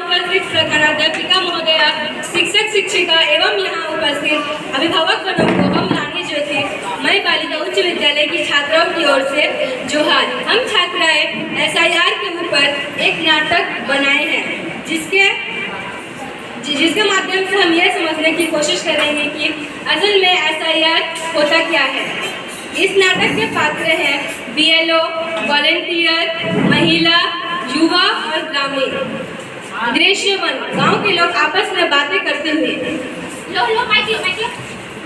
उपस्थित प्रधानाध्यापिका महोदया, शिक्षक शिक्षिका एवं यहाँ उपस्थित अभिभावक गणों को हम रानी ज्योति मई बालिका उच्च विद्यालय की छात्राओं की ओर से जोहार। हम छात्राएं SIR के ऊपर एक नाटक बनाए हैं जिसके माध्यम से हम यह समझने की कोशिश करेंगे कि असल में SIR होता क्या है। इस नाटक के पात्र हैं BLO, वॉलंटियर, महिला, युवा और ग्रामीण। दृश्य 1, गांव के लोग आपस में बातें करते हुए। लो माइक लो।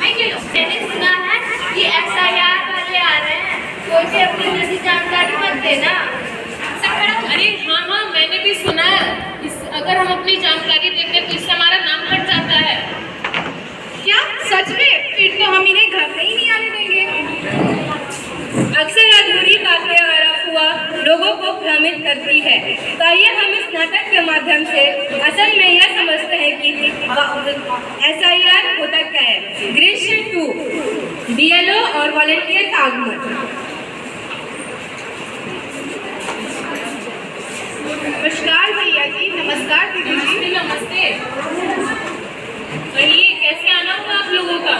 मैंने सुना है कि SIR वाले आ रहे हैं, कोई भी अपनी जल्दी जानकारी मत देना। अरे हाँ, मैंने भी सुना है। अगर हम अपनी जानकारी देते तो इससे हमारा नाम हट जाता है। क्या सच में? फिर तो हम इन्हें घर में ही नहीं आने देंगे। अक्सर अधूरी बातें और अफवाह लोगों को भ्रमित करती है। तो आइए हम इस नाटक के माध्यम से असल में यह समझते हैं कि SIR होता क्या है। दृश्य 2, BLO और वॉलंटियर का आगमन। नमस्कार भैया जी। नमस्कार दीदी जी। नमस्ते। कहिए, कैसे आना हुआ आप लोगों का?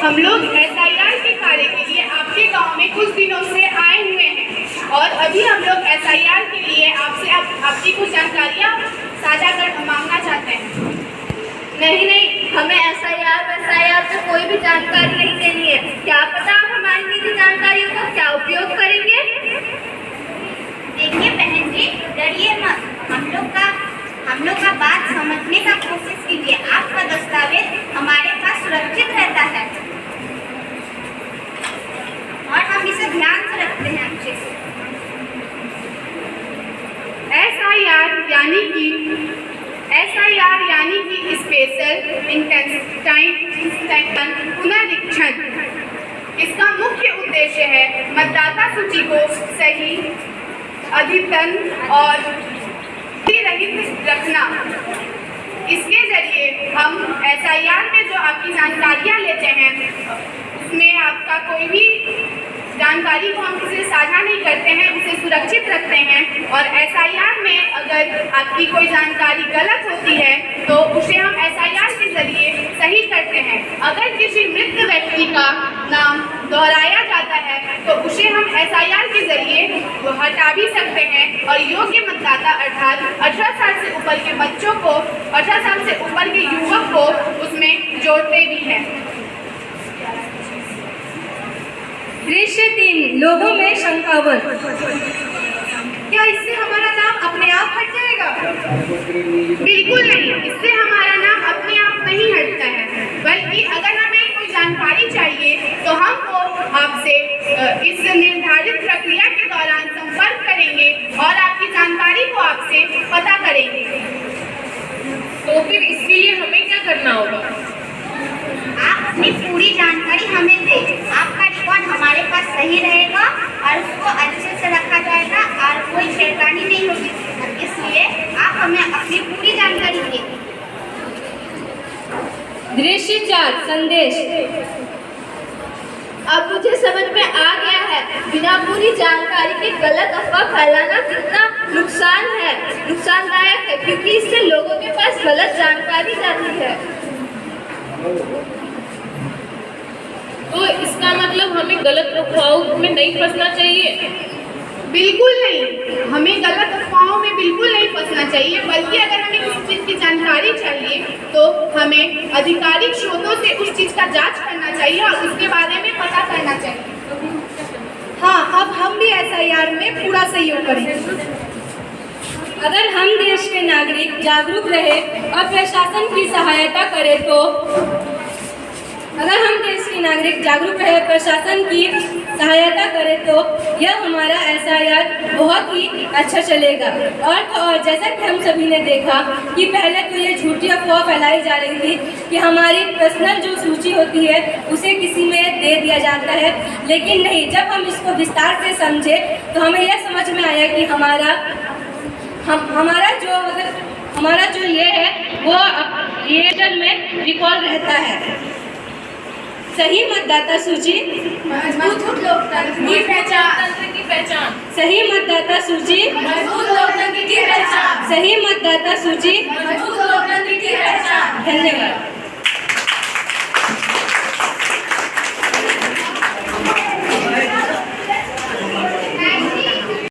हम लोग SIR के कार्य के लिए आपके गांव में कुछ दिनों से आए हुए हैं और अभी हम लोग SIR के लिए आपसे आपकी कुछ जानकारियाँ साझा कर मांगना चाहते हैं। नहीं, हमें SIR से कोई भी जानकारी नहीं देनी है। क्या पता आप हमारी निजी जानकारियों का क्या उपयोग करेंगे। देखिए बहन जी, डरिए मत। हम लोग का बात समझने का कोशिश कीजिए। आपका दस्तावेज हमारे पास सुरक्षित रहता है और हम इसे ध्यान से रखते हैं अच्छे से। SIR यानी कि स्पेशल इंटेंसिव पुनरीक्षण। इसका मुख्य उद्देश्य है मतदाता सूची को सही, अद्यतन और रहित रखना। इसके जरिए हम SIR में जो आपकी जानकारियाँ लेते हैं उसमें आपका कोई भी जानकारी को हम किसी से साझा नहीं करते हैं, उसे सुरक्षित रखते हैं। और SIR में अगर आपकी कोई जानकारी गलत होती है तो उसे हम SIR के जरिए सही करते हैं। अगर किसी मृत व्यक्ति का नाम दोहराया जाता है तो उसे हम SIR के जरिए हटा भी सकते हैं और योग्य मतदाता अर्थात 18 साल से ऊपर के बच्चों को, 18 साल से ऊपर के युवक को उसमें जोड़ते भी हैं। दृश्य 3, लोगों में शंकावन। क्या इससे हमारा नाम अपने आप हट जाएगा? बिल्कुल नहीं, इससे हमारा नाम अपने आप नहीं हटता है, बल्कि अगर हमें कोई जानकारी चाहिए तो हम वो आपसे इस निर्धारित प्रक्रिया के दौरान संपर्क करेंगे और आपकी जानकारी को आपसे पता करेंगे। तो फिर इसके लिए हमें क्या करना होगा? आप अपनी पूरी जानकारी हमें दें। आपका रिकॉर्ड हमारे पास सही रहेगा और उसको अच्छे से रखा जाएगा और कोई छेड़खानी नहीं होगी। इसलिए आप हमें अपनी पूरी जानकारी दें। दृश्य 4, संदेश। अब मुझे समझ में आ गया है बिना पूरी जानकारी के गलत अफवाह फैलाना कितना नुकसानदायक है, क्योंकि इससे लोगों के पास गलत जानकारी जाती है। तो इसका मतलब हमें गलत अफवाहों में नहीं फंसना चाहिए? बिल्कुल नहीं, हमें गलत अफवाहों में बिल्कुल नहीं फंसना चाहिए, बल्कि अगर हमें किसी चीज़ की जानकारी चाहिए तो हमें आधिकारिक स्रोतों से उस चीज़ का जांच करना चाहिए और उसके बारे में पता करना चाहिए। हाँ, अब हम भी SIR में पूरा सहयोग करेंगे। अगर हम देश के नागरिक जागरूक रहे और प्रशासन की सहायता करें तो यह हमारा SIR बहुत ही अच्छा चलेगा। और जैसा कि हम सभी ने देखा कि पहले तो ये झूठी अफवाह फैलाई जा रही थी कि हमारी पर्सनल जो सूची होती है उसे किसी में दे दिया जाता है, लेकिन नहीं, जब हम इसको विस्तार से समझे तो हमें यह समझ में आया कि हमारा जो ये है वो रिएक्शन में रिकॉल रहता है। सही मतदाता सूची मजबूत लोकतंत्र की पहचान। पहचान। सही मतदाता सूची, मजबूत लोकतंत्र की पहचान। सही मतदाता सूची। मजबूत लोकतंत्र की पहचान। धन्यवाद।